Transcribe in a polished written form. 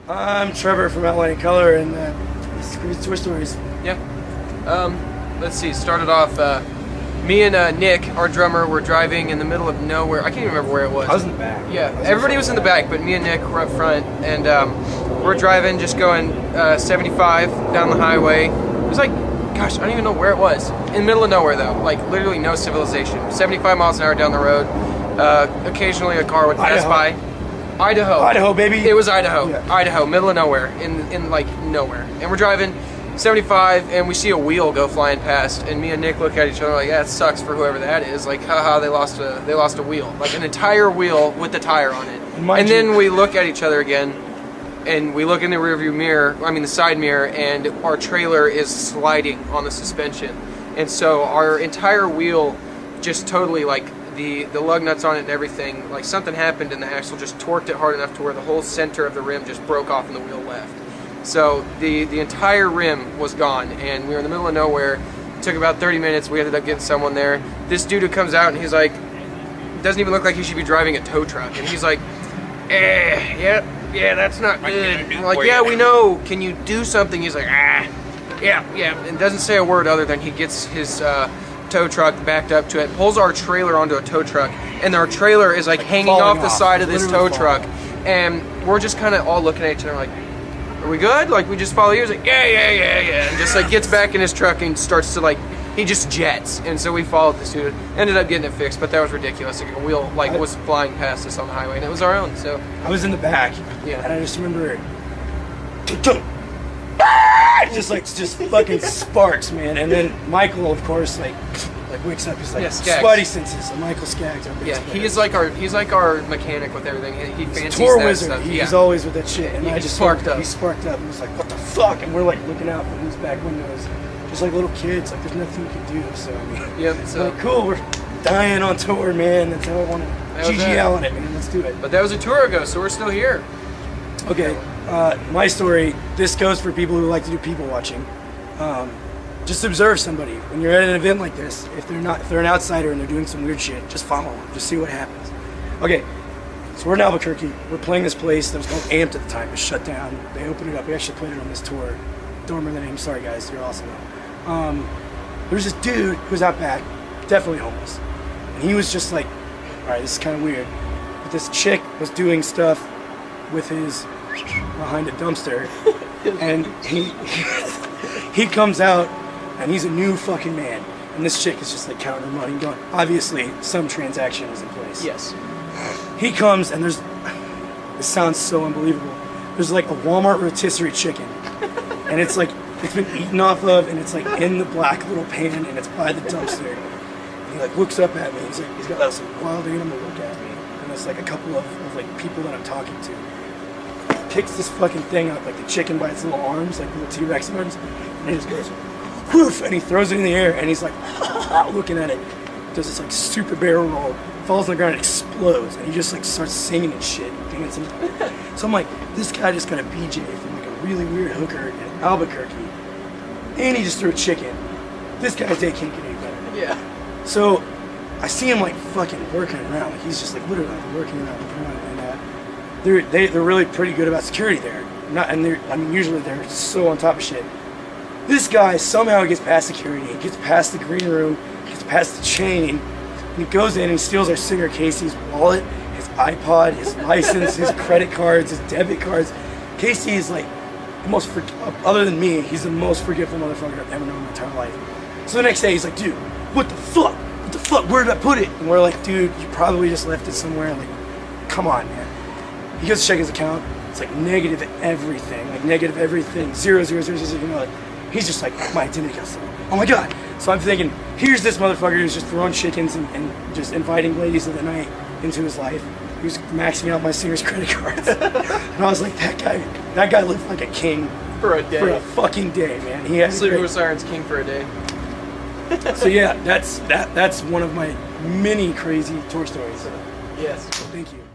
I'm Trevor from Outline and Color, and this is Crazy Tour Stories. Yeah. Let's see. Started off. Me and Nick, our drummer, were driving in the middle of nowhere. I can't even remember where it was. I was in the back. Yeah, everybody was in the back, but me and Nick were up front, and we're driving, just going 75 down the highway. It was like, gosh, I don't even know where it was. In the middle of nowhere, though. Like, literally no civilization. 75 miles an hour down the road. Occasionally a car would pass by. Idaho, baby. It was Idaho. Yeah. Idaho, middle of nowhere, in like nowhere. And we're driving 75, and we see a wheel go flying past, and me and Nick look at each other like, yeah, it sucks for whoever that is. Like, haha, they lost a wheel, like an entire wheel with the tire on it. And then we look at each other again, and we look in the rearview mirror, the side mirror, and our trailer is sliding on the suspension, and so our entire wheel just totally, like, the lug nuts on it and everything, like something happened and the axle just torqued it hard enough to where the whole center of the rim just broke off and the wheel left. So the entire rim was gone, and we were in the middle of nowhere. It took about 30 minutes. We ended up getting someone there. This dude who comes out and he's like, doesn't even look like he should be driving a tow truck, and he's like, yeah, that's not good. We're like, yeah, we know. Can you do something? He's like, yeah, and doesn't say a word other than he gets his tow truck backed up to it, pulls our trailer onto a tow truck, and our trailer is like hanging off the side of this tow truck, and we're just kind of all looking at each other like, are we good? Like, we just follow you? He's like, yeah, and just like gets back in his truck and starts to, like, he just jets. And so we followed this dude, ended up getting it fixed, but that was ridiculous. Like, a wheel was flying past us on the highway, and it was our own. So I was in the back, yeah, and I just remember just fucking sparks, man. And then Michael, of course, like wakes up. He's like, spidey senses. So Michael Skaggs. Yeah, he's like our mechanic with everything. He fancies tour that wizard. stuff. He's always with that shit. And I just sparked up. He sparked up and was like, what the fuck? And we're like looking out from these back windows, just like little kids. Like, there's nothing we can do. So I mean, yep. So like, cool. We're dying on tour, man. That's how I want to. GGL on it, man. Let's do it. But that was a tour ago, so we're still here. Okay, my story. This goes for people who like to do people watching. Just observe somebody when you're at an event like this. If they're an outsider and they're doing some weird shit, just follow them. Just see what happens. Okay, so we're in Albuquerque. We're playing this place that was called Amped at the time. It was shut down. They opened it up. We actually played it on this tour. Don't remember the name. Sorry guys, you're awesome. There's this dude who was out back, definitely homeless, and he was just like, all right, this is kind of weird. But this chick was doing stuff with his behind a dumpster, and he comes out. And he's a new fucking man. And this chick is just like counting her money and going, obviously, some transaction is in place. Yes. He comes and this sounds so unbelievable. There's like a Walmart rotisserie chicken. And it's like, it's been eaten off of, and it's like in the black little pan, and it's by the dumpster. And he like looks up at me. He's got this like wild animal look at me. And there's like a couple of like people that I'm talking to. He picks this fucking thing up, like the chicken by its little arms, like little T-Rex arms, and he just goes, woof, and he throws it in the air, and he's like looking at it, does this like super barrel roll, falls on the ground, and explodes, and he just like starts singing and shit, dancing. So I'm like, this guy just got a BJ from like a really weird hooker in Albuquerque, and he just threw a chicken. This guy's day can't get any better. Yeah. So I see him like fucking working around, like he's just like literally like, working around, and they're really pretty good about security there. Usually they're so on top of shit. This guy somehow gets past security, he gets past the green room, gets past the chain, and he goes in and he steals our singer Casey's wallet, his iPod, his license, his credit cards, his debit cards. Casey is like the most, other than me, he's the most forgetful motherfucker I've ever known in my entire life. So the next day he's like, dude, what the fuck? What the fuck? Where did I put it? And we're like, dude, you probably just left it somewhere. Like, come on, man. He goes to check his account. It's like negative everything. Zero, you know, like. He's just like, my identity got stolen. Oh my god. So I'm thinking, here's this motherfucker who's just throwing chickens and just inviting ladies of the night into his life. He was maxing out my singer's credit cards. And I was like, that guy lived like a king. For a day. For a fucking day, man. He had Sleeping with Sirens king for a day. So yeah, that's one of my many crazy tour stories. Yes. Thank you.